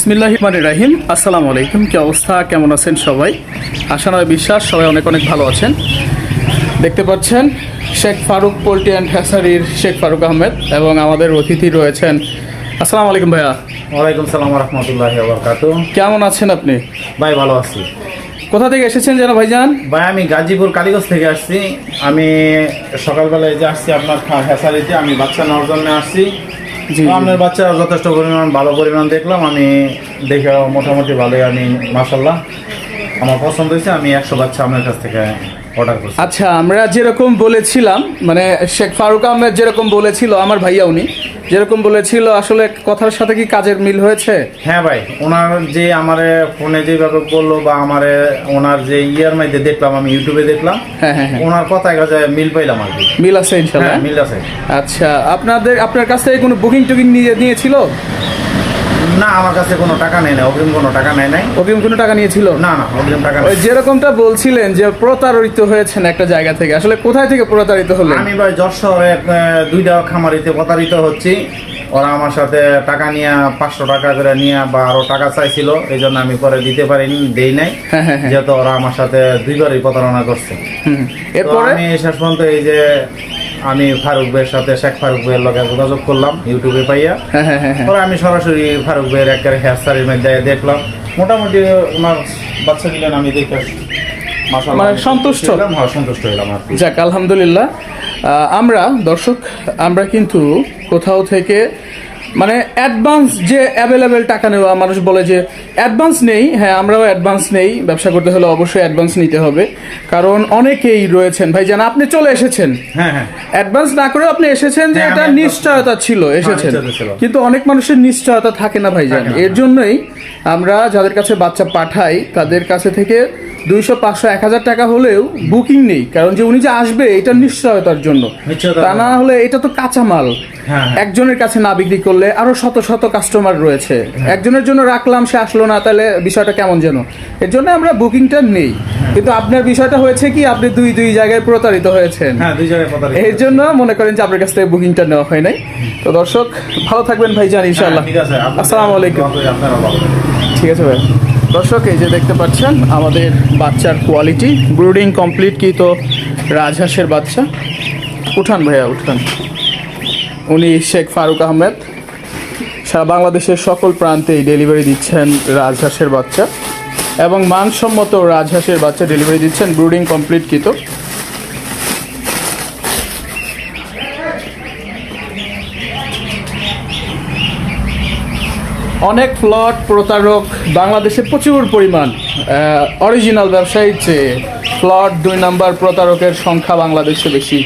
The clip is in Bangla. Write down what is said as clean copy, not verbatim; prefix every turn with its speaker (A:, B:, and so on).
A: বিসমিল্লাহির রহমানির রহিম। আসসালামু আলাইকুম। কি অবস্থা, কেমন আছেন সবাই? আশা নয় বিশ্বাস সবাই অনেক অনেক ভালো আছেন। দেখতে পাচ্ছেন শেখ ফারুক পোল্ট্রি অ্যান্ড হ্যাচারির শেখ ফারুক আহমেদ এবং আমাদের অতিথি রয়েছেন। আসসালামু আলাইকুম ভাইয়া।
B: ওয়ালাইকুম সালাম রহমতুল্লাহি ওয়া বারাকাতুহু।
A: কেমন আছেন আপনি?
B: ভাই ভালো আছি।
A: কোথা থেকে এসেছেন যেন ভাইজান?
B: ভাই আমি গাজীপুর কালীগঞ্জ থেকে আসছি। আমি সকালবেলায় যে আসছি আপনার হ্যাচারিতে, আমি বাচ্চা নেওয়ার জন্য আসছি।
A: জি,
B: তো আপনার বাচ্চা যথেষ্ট পরিমাণ ভালো পরিমাণ দেখলাম, আমি দেখে মোটামুটি ভালোই, আমি মাশাআল্লাহ আমার পছন্দ হয়েছে। আমি 100 বাচ্চা আপনার কাছ থেকে অর্ডার করছি।
A: আচ্ছা, আমরা যেরকম বলেছিলাম, মানে শেখ ফারুক আহমেদ যেরকম বলেছিল, আমার ভাইয়া উনি যেরকম বলেছিল, আসলে কথার সাথে কি কাজের মিল হয়েছে?
B: হ্যাঁ ভাই, ওনার যে আমার ফোনে যেভাবে বললো বা আমার ওনার যে ইয়ার মধ্যে দেখলাম, আমি ইউটিউবে দেখলাম,
A: হ্যাঁ হ্যাঁ হ্যাঁ,
B: ওনার কথায় কাজে মিল পাইলাম আর কি।
A: মিল আছে ইনশাল্লাহ।
B: হ্যাঁ মিল আছে।
A: আচ্ছা, আপনার কাছ থেকে কোনো বুকিং টুকিং নিয়েছিল?
B: না, আমার কাছে কোনো টাকা নেই না, অগ্রিম কোনো টাকা নেই নাই।
A: অগ্রিম কোনো টাকা নিয়েছিল?
B: না না, অগ্রিম টাকা
A: ওই যেরকমটা বলছিলেন যে প্রতারিত হয়েছেন একটা জায়গা থেকে, আসলে কোথায় থেকে প্রতারিত হলেন?
B: আমি ভাই যশোরে দুইটা খামারিতে প্রতারিত হচ্ছি। ওরা আমার সাথে টাকা নিয়ে 500 টাকা করে নিয়ে বা আরো টাকা চাইছিল, এই জন্য আমি পরে দিতে পারিনি, দেই নাই।
A: হ্যাঁ হ্যাঁ হ্যাঁ।
B: যেহেতু ওরা আমার সাথে দুইবারই প্রতারণা করছে।
A: হুম।
B: তো
A: এরপরে
B: আমি শেষ পর্যন্ত এই যে আমি ফারুক ভাইয়ের সাথে, শেখ ফারুক ভাইয়ের লগে যোগাযোগ করলাম ইউটিউবে পাইয়া।
A: হ্যাঁ হ্যাঁ হ্যাঁ হ্যাঁ।
B: পরে আমি সরাসরি ফারুক ভাইয়ের একটা হেয়ারস্টাইলের মধ্যে দেখলাম, মোটামুটি ওনার বাচ্চা দিলেন, আমি দেখে মাশাআল্লাহ
A: মানে সন্তুষ্ট?
B: হ্যাঁ সন্তুষ্ট হলাম আর কি।
A: যাক, আলহামদুলিল্লাহ। আমরা দর্শক, আমরা কিন্তু কোথাও থেকে মানে অ্যাডভান্স যে অ্যাভেলেবেল টাকা নেওয়া, মানুষ বলে যে অ্যাডভান্স নেই। হ্যাঁ, আমরাও অ্যাডভান্স নেই। ব্যবসা করতে হলে অবশ্যই অ্যাডভান্স নিতে হবে, কারণ অনেকেই রয়েছেন ভাইজান, আপনি চলে এসেছেন,
B: হ্যাঁ হ্যাঁ,
A: অ্যাডভান্স না করেও আপনি এসেছেন যে
B: হ্যাঁ,
A: এটা
B: আমি
A: নিশ্চয়তা ছিল এসেছেন,
B: নিশ্চয়তা ছিল।
A: কিন্তু অনেক মানুষের নিশ্চয়তা থাকে না ভাইজান।
B: থাকে না।
A: এর জন্যই আমরা যাদের কাছে বাচ্চা পাঠাই তাদের কাছে থেকে 200, 500, 1000 টাকা হলেও বুকিং নেই, কারণ যে উনি যে আসবে এটা নিশ্চয়তার জন্য।
B: নিশ্চয়তা।
A: তা না হলে এটা তো কাঁচামাল,
B: হ্যাঁ, হ্যাঁ।
A: একজনের কাছে না বিক্রি করলে আরো শত শত কাস্টমার রয়েছে, একজনের জন্য রাখলাম, সে আসলো না, তাহলে বিষয়টা কেমন যেন। এর জন্য আমরা বুকিংটা নেই। কিন্তু আপনার বিষয়টা হয়েছে কি, আপনি দুই জায়গায় প্রতারিত হয়েছেন।
B: হ্যাঁ, দুই জায়গায় প্রতারিত।
A: এর জন্য মনে করেন যে আপনার কাছ থেকে বুকিংটা নেওয়া হয় নাই। তো দর্শক, ভালো থাকবেন ভাইজান ইনশাআল্লাহ।
B: ঠিক আছে,
A: আসসালামু আলাইকুম।
B: আপনারা ভালো থাকবেন।
A: ঠিক আছে ভাই। দর্শক, এই যে দেখতে পাচ্ছেন আমাদের বাচ্চার কোয়ালিটি, ব্রুডিং কমপ্লিট কি তো রাজহাঁসের বাচ্চা। উঠান ভাইয়া উঠান। উনি শেখ ফারুক আহমেদ, সারা বাংলাদেশের সকল প্রান্তেই ডেলিভারি দিচ্ছেন রাজহাঁসের বাচ্চা, এবং মানসম্মত রাজহাঁসের বাচ্চা ডেলিভারি দিচ্ছেন, ব্রুডিং কমপ্লিট কি তো। অনেক ফ্লড প্রতারক বাংলাদেশে প্রচুর পরিমাণ, অরিজিনাল ব্যবসায়ীর চেয়ে ফ্লড 2 নাম্বার প্রতারকের সংখ্যা বাংলাদেশে বেশি।